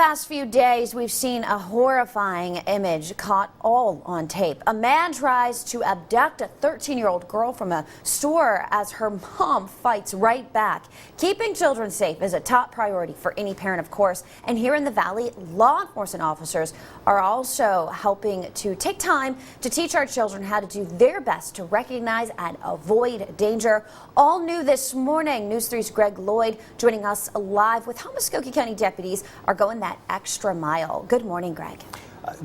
past few days, we've seen a horrifying image caught all on tape. A man tries to abduct a 13-year-old girl from a store as her mom fights right back. Keeping children safe is a top priority for any parent, of course. And here in the Valley, law enforcement officers are also helping to take time to teach our children how to do their best to recognize and avoid danger. All new this morning, News 3's Greg Lloyd joining us live with how Muscogee County deputies are going that extra mile. Good morning, Greg.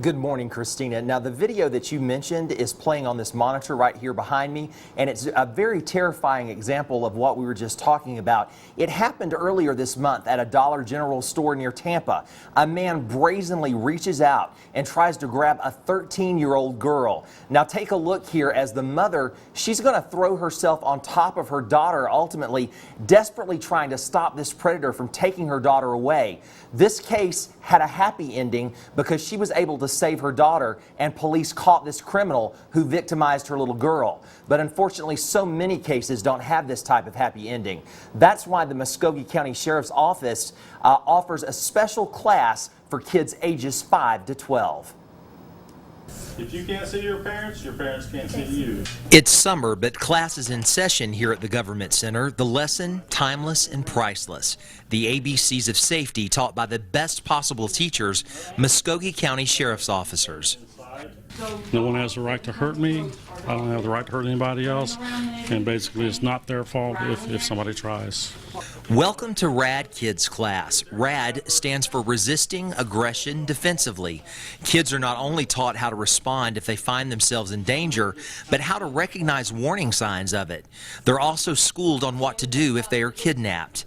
Good morning, Christina. Now, the video that you mentioned is playing on this monitor right here behind me, and it's a very terrifying example of what we were just talking about. It happened earlier this month at a Dollar General store near Tampa. A man brazenly reaches out and tries to grab a 13-year-old girl. Now, take a look here as the mother, she's going to throw herself on top of her daughter, ultimately desperately trying to stop this predator from taking her daughter away. This case had a happy ending because she was able to save her daughter, and police caught this criminal who victimized her little girl. But unfortunately, so many cases don't have this type of happy ending. That's why the Muscogee County Sheriff's Office offers a special class for kids ages 5 to 12. If you can't see your parents can't see you. It's summer, but class is in session here at the Government Center. The lesson, timeless and priceless. The ABCs of safety taught by the best possible teachers, Muscogee County Sheriff's officers. No one has the right to hurt me. I don't have the right to hurt anybody else. And basically, it's not their fault if somebody tries. Welcome to RAD Kids class. RAD stands for Resisting Aggression Defensively. Kids are not only taught how to respond if they find themselves in danger, but how to recognize warning signs of it. They're also schooled on what to do if they are kidnapped.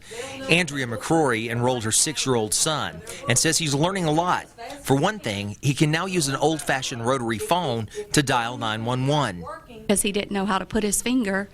Andrea McCrory enrolled her 6-year-old son and says he's learning a lot. For one thing, he can now use an old-fashioned rotary phone to dial 911. Because he didn't know how to put his finger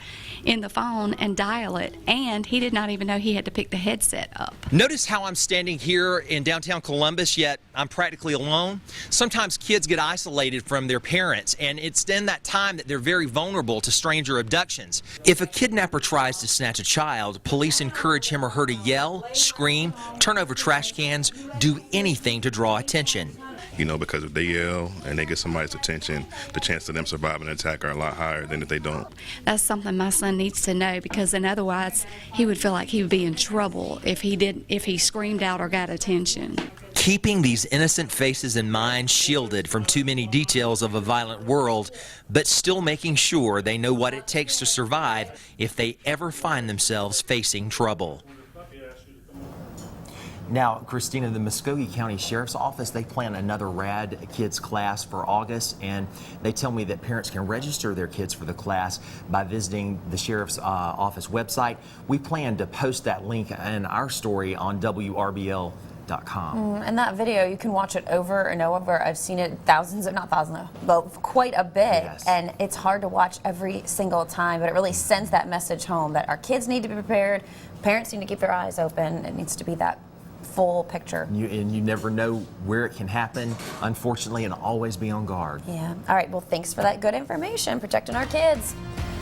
in the phone and dial it, and he did not even know he had to pick the headset up. Notice how I'm standing here in downtown Columbus, yet I'm practically alone. Sometimes kids get isolated from their parents, and it's in that time that they're very vulnerable to stranger abductions. If a kidnapper tries to snatch a child, police encourage him or her to yell, scream, turn over trash cans, do anything to draw attention. You know, because if they yell and they get somebody's attention, the chance of them surviving an attack are a lot higher than if they don't. That's something my son needs to know, because then otherwise he would feel like he would be in trouble if he screamed out or got attention. Keeping these innocent faces in mind, shielded from too many details of a violent world, but still making sure they know what it takes to survive if they ever find themselves facing trouble. Now, Christina, the Muscogee County Sheriff's Office, they plan another RAD Kids class for August, and they tell me that parents can register their kids for the class by visiting the Sheriff's Office website. We plan to post that link in our story on WRBL.com. And that video, you can watch it over and over. I've seen it thousands, if not thousands, but quite a bit. Yes. And it's hard to watch every single time, but it really sends that message home that our kids need to be prepared, parents need to keep their eyes open. It needs to be that full picture. And you never know where it can happen, unfortunately, and always be on guard. Yeah. All right. Well, thanks for that good information, protecting our kids.